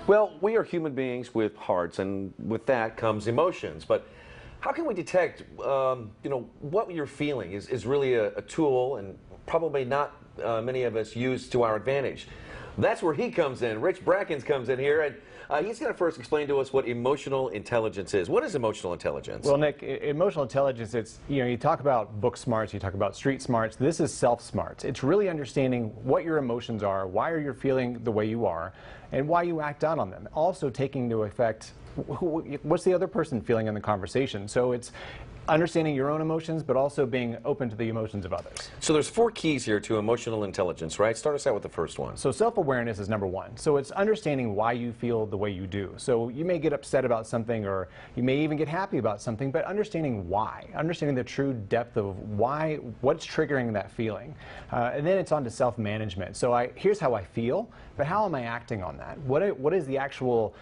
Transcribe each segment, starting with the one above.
Well, we are human beings with hearts, and with that comes emotions. But how can we detect, what you're feeling is really a tool, and probably not many of us use to our advantage? That's where he comes in. Rich Bracken comes in here, and he's going to first explain to us what emotional intelligence is. What is emotional intelligence? Well, Nick, emotional intelligence, it's, you talk about book smarts, you talk about street smarts. This is self-smarts. It's really understanding what your emotions are, why are you feeling the way you are, and why you act out on them. Also taking into effect what's the other person feeling in the conversation. So it's understanding your own emotions, but also being open to the emotions of others. So there's 4 keys here to emotional intelligence, right? Start us out with the first one. So self-awareness is number 1. So it's understanding why you feel the way you do. So you may get upset about something, or you may even get happy about something, but understanding why, understanding the true depth of why, what's triggering that feeling. And then it's on to self-management. So here's how I feel, but how am I acting on that? What is the actual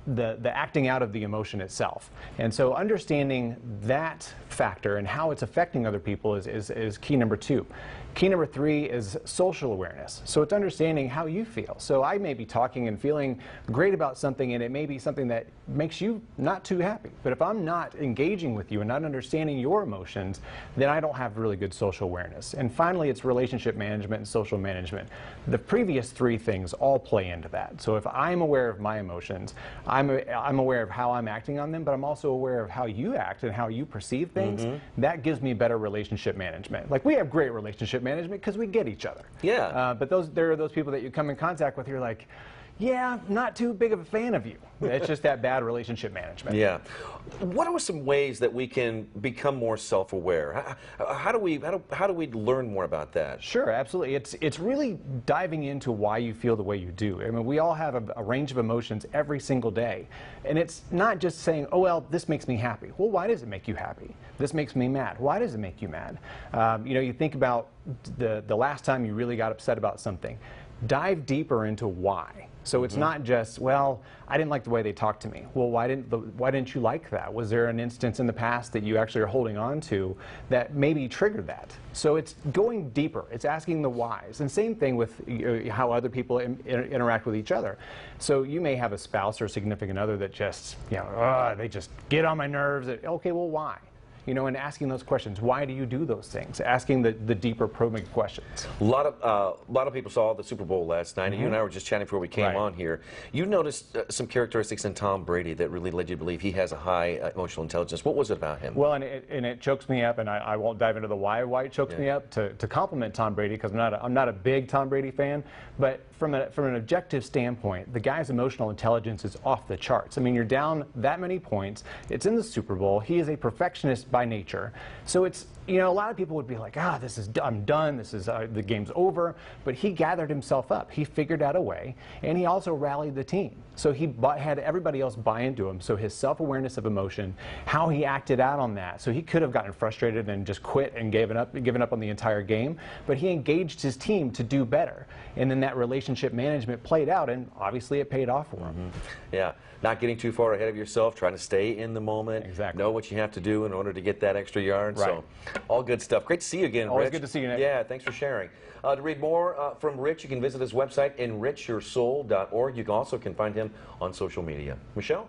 the acting out of the emotion itself? And so understanding that factor and how it's affecting other people is key number 2. Key number 3 is social awareness. So it's understanding how you feel. So I may be talking and feeling great about something, and it may be something that makes you not too happy. But if I'm not engaging with you and not understanding your emotions, then I don't have really good social awareness. And finally, it's relationship management and social management. The previous 3 things all play into that. So if I'm aware of my emotions, I'm aware of how I'm acting on them, but I'm also aware of how you act and how you perceive things. That gives me better relationship management. Like, we have great relationship management because we get each other. Yeah. But there are those people that you come in contact with, you're like, yeah, not too big of a fan of you. It's just that bad relationship management. Yeah. What are some ways that we can become more self-aware? How do we learn more about that? Sure, absolutely. It's really diving into why you feel the way you do. I mean, we all have a range of emotions every single day. And it's not just saying, oh, well, this makes me happy. Well, why does it make you happy? This makes me mad. Why does it make you mad? You think about the last time you really got upset about something. Dive deeper into why. So it's not just, well, I didn't like the way they talked to me. Well, why didn't you like that? Was there an instance in the past that you actually are holding on to that maybe triggered that? So it's going deeper. It's asking the whys. And same thing with how other people interact with each other. So you may have a spouse or significant other that just, they just get on my nerves. Okay, well, why? And asking those questions. Why do you do those things? Asking the deeper probing questions. A lot of people saw the Super Bowl last night, and you and I were just chatting before we came on here. You noticed some characteristics in Tom Brady that really led you to believe he has a high emotional intelligence. What was it about him? Well, and it chokes me up, and I won't dive into the why it chokes me up to compliment Tom Brady, because I'm not a big Tom Brady fan, but from an objective standpoint, the guy's emotional intelligence is off the charts. I mean, you're down that many points. It's in the Super Bowl. He is a perfectionist by nature. So it's, a lot of people would be like, I'm done, the game's over. But he gathered himself up. He figured out a way, and he also rallied the team. So he had everybody else buy into him. So his self-awareness of emotion, how he acted out on that. So he could have gotten frustrated and just quit and given up on the entire game, but he engaged his team to do better. And then that relationship management played out, and obviously it paid off for him. Yeah, not getting too far ahead of yourself, trying to stay in the moment, know what you have to do in order to get that extra yard. So all good stuff. Great to see you again, Always Rich. good to see you, Nick. Yeah, thanks for sharing. To read more from Rich, you can visit his website, enrichyoursoul.org. You can also find him on social media. Michelle?